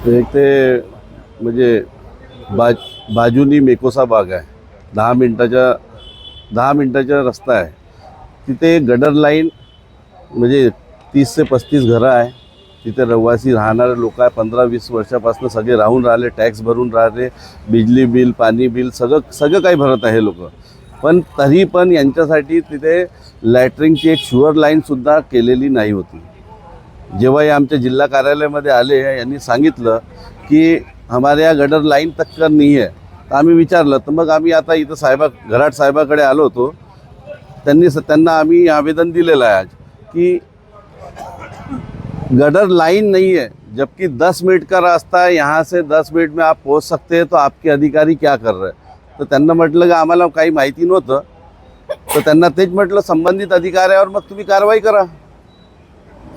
एक ते म्हणजे बाजूनी मेकोसा बाग आहे, 10 मिनिटाचा रस्ता आहे. तिथे गडर लाईन म्हणजे 30 ते 35 घरं आहे. तिथे रहिवासी राहणारे लोक आहे. 15-20 वर्षापासून सगळे राहून राहिले, टॅक्स भरून राहिले, बिजली बिल, पाणी बिल सगळं काही भरत आहे लोक. पण तरी पण यांच्यासाठी तिथे लॅटरिनची एक शुअर लाईनसुद्धा केलेली नाही होती. जेव्हा हे आमच्या जिल्हा कार्यालयामध्ये आले, यांनी सांगितलं की हमारे यहाँ गडर लाईन तक का नाही आहे. तर आम्ही विचारलं, तर मग आम्ही आता इथं घराट साहेबाकडे आलो होतो. त्यांना आम्ही आवेदन दिलेलं आहे आज कि गडर लाइन नहीं है, जबकि 10 मिनट का रास्ता है, यहाँ से 10 मिनट में आप पहुँच सकते हैं, तो आपके अधिकारी क्या कर रहे हैं. तर त्यांना म्हटलं की आम्हाला काही माहिती नव्हतं. तर त्यांना तेच म्हटलं संबंधित अधिकाऱ्यावर मग तुम्ही कारवाई करा.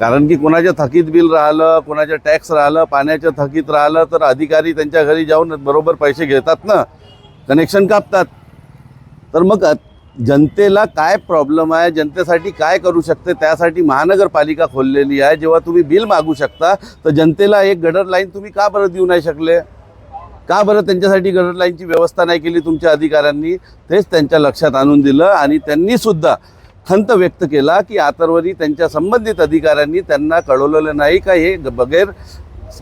कारण की कोणाचं थकीत बिल राहिलं, कोणाचं टॅक्स राहिलं, पाण्याचं थकीत राहिलं तर अधिकारी त्यांच्या घरी जाऊन बरोबर पैसे घेतात ना, कनेक्शन कापतात. तर मग जनतेला काय प्रॉब्लेम आहे, जनतेसाठी काय करू शकते, त्यासाठी महानगरपालिका खोललेली आहे. जेव्हा तुम्ही बिल मागू शकता तर जनतेला एक गडर लाईन तुम्ही का बरं देऊ नाही शकले, का बरं त्यांच्यासाठी गडर लाईनची व्यवस्था नाही केली तुमच्या अधिकाऱ्यांनी. तेच त्यांच्या लक्षात आणून दिलं आणि त्यांनीसुद्धा खंत व्यक्त केला की आतरवरी त्यांच्या संबंधित अधिकाऱ्यांनी त्यांना कळवलेलं नाही का हे बगैर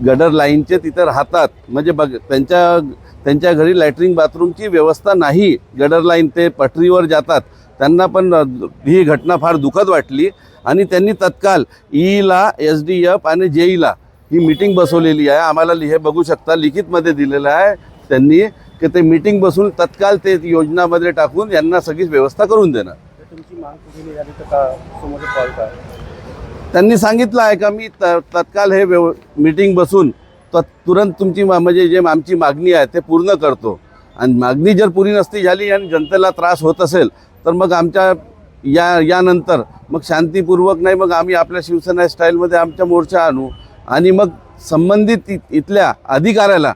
गडर लाईनचे तिथे राहतात. म्हणजे त्यांच्या घरी लॅट्रिन बाथरूमची व्यवस्था नाही, गडर लाईन ते पटरीवर जातात. त्यांना पण ही घटना फार दुःखद वाटली आणि त्यांनी तत्काल ईला, SDF आणि JEला ही मीटिंग बसवलेली आहे. आम्हाला हे बघू शकता, लिखितमध्ये दिलेलं आहे त्यांनी की ते मीटिंग बसून तत्काल ते योजनामध्ये टाकून यांना सगळी व्यवस्था करून देणार. तुमची माग केली झाली तर का समोर कॉल का त्यांनी सांगितलं आहे का मी तत्काल हे मीटिंग बसून तुरंत तुमची म्हणजे जे आमची मागणी आहे ते पूर्ण करतो. आणि मागणी जर पुरी नसती झाली आणि जनतेला त्रास होत असेल तर मग आमच्या यानंतर मग शांतीपूर्वक नाही, मग आम्ही आपल्या शिवसेना स्टाईलमध्ये आमचा मोर्चा आणू आणि मग संबंधित इथल्या अधिकाऱ्याला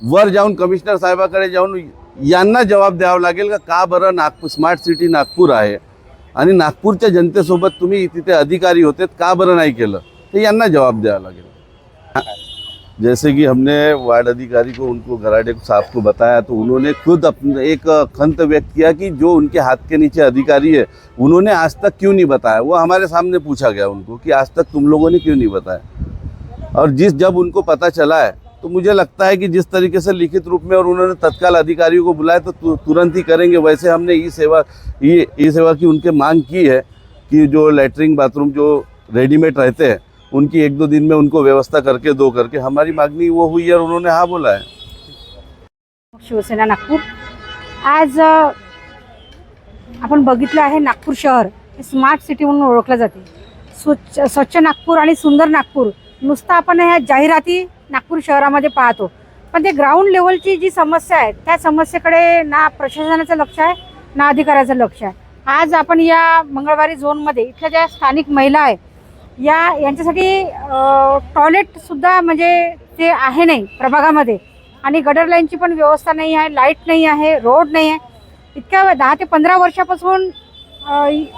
वर जाऊन कमिशनर साहेबाकडे जाऊन यांना जबाब द्यावा लागेल का बरं स्मार्ट सिटी नागपूर आहे आणि नागपूरच्या जनतेसोबत तुम्ही तिथे अधिकारी होते का बरं नाही केलं, ते यांना जवाब द्यावा लागेल. जैसे कि हमने वार्ड अधिकारी को, उनको घराटे साहब को बताया तो उन्होंने खुद अपने एक खंत व्यक्त किया कि जो उनके हाथ के नीचे अधिकारी है उन्होंने आज तक क्यों नहीं बताया. वो हमारे सामने पूछा गया उनको कि आज तक तुम लोगों ने क्यों नहीं बताया. और जब उनको पता चला है तो मुझे लगता है कि जिस तरीके से लिखित रूप में और उन्होंने तत्काल अधिकारियों को बुलाया तो तुरंत ही करेंगे. वैसे हमने ई सेवा की उनके मांग की है कि जो लैट्रिन बाथरूम जो रेडीमेड रहते हैं उनकी 1-2 दिन में उनको व्यवस्था करके दो करके हमारी मांगनी वो हुई और उन्होंने हाँ बोला है. शिवसेना नागपूर. आज आपण बघितलं आहे नागपूर शहर स्मार्ट सिटी म्हणून ओळखलं जाते. स्वच्छ नागपूर आणि सुंदर नागपूर नुसतं आपण ह्या जाहिराती नागपूर शहरामध्ये पाहतो, पण ते ग्राउंड लेवलची जी समस्या आहे त्या समस्येकडे ना प्रशासनाचं लक्ष आहे ना अधिकाऱ्याचं लक्ष आहे. आज आपण या मंगळवारी झोनमध्ये इथल्या ज्या स्थानिक महिला आहे यांच्यासाठी टॉयलेटसुद्धा म्हणजे ते आहे नाही प्रभागामध्ये आणि गटर लाईनची पण व्यवस्था नाही आहे, लाईट नाही आहे, रोड नाही आहे. इतक्या 10 ते 15 वर्षापासून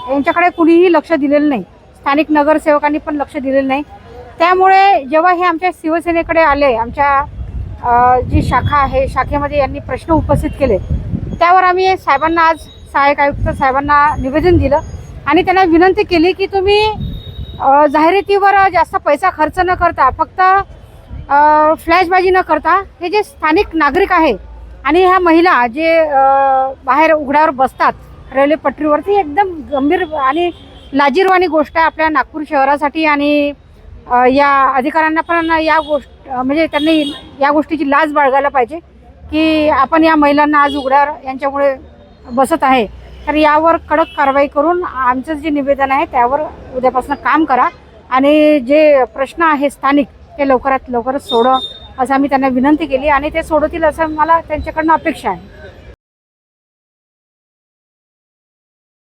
यांच्याकडे कुणीही लक्ष दिलेलं नाही, स्थानिक नगरसेवकांनी पण लक्ष दिलेलं नाही. त्यामुळे जेव्हा हे आमच्या शिवसेनेकडे आले, आमच्या जी शाखा आहे शाखेमध्ये यांनी प्रश्न उपस्थित केले, त्यावर आम्ही साहेबांना आज सहाय्यक आयुक्त साहेबांना निवेदन दिलं आणि त्यांना विनंती केली की तुम्ही जाहिरातीवर जास्त पैसा खर्च न करता, फक्त फ्लॅशबाजी न करता, हे जे स्थानिक नागरिक आहे आणि ह्या महिला जे बाहेर उघड्यावर बसतात रेल्वे पटरीवरती, एकदम गंभीर आणि लाजिरवाणी गोष्ट आहे आपल्या नागपूर शहरासाठी. आणि या अधिकाऱ्यांना पण म्हणजे त्यांनी या गोष्टीची लाज बाळगायला पाहिजे की आपण या महिलांना आज उघड्यावर यांच्यामुळे बसत आहे. तर यावर कडक कारवाई करून आमचं जे निवेदन आहे त्यावर उद्यापासून काम करा आणि जे प्रश्न आहे स्थानिक ते लवकरात लवकरच सोडवा असं आम्ही त्यांना विनंती केली आणि ते सोडवतील असं मला त्यांच्याकडनं अपेक्षा आहे.